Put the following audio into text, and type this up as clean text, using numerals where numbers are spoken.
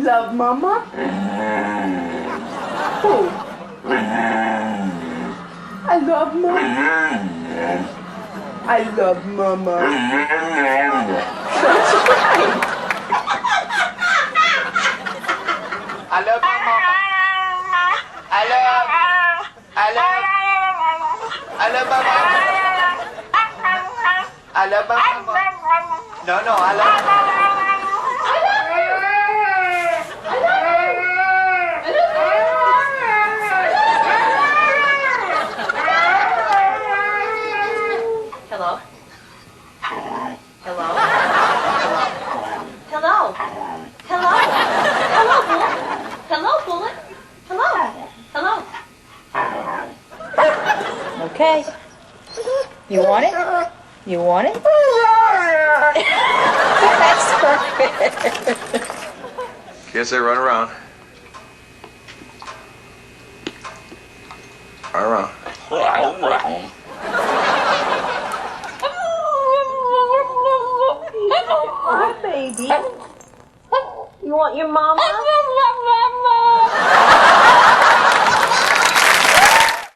love Mama? Who? I love Mama. I love Mama. That's right. I love my mama. I love my mama. I love my mama. No, I love Hello? Hello? Hello? Hello? Hello, Bullet? Hello? Okay. You want it? You want it? That's perfect. Kids, they run around. Run around. Hi, baby. You want your mama?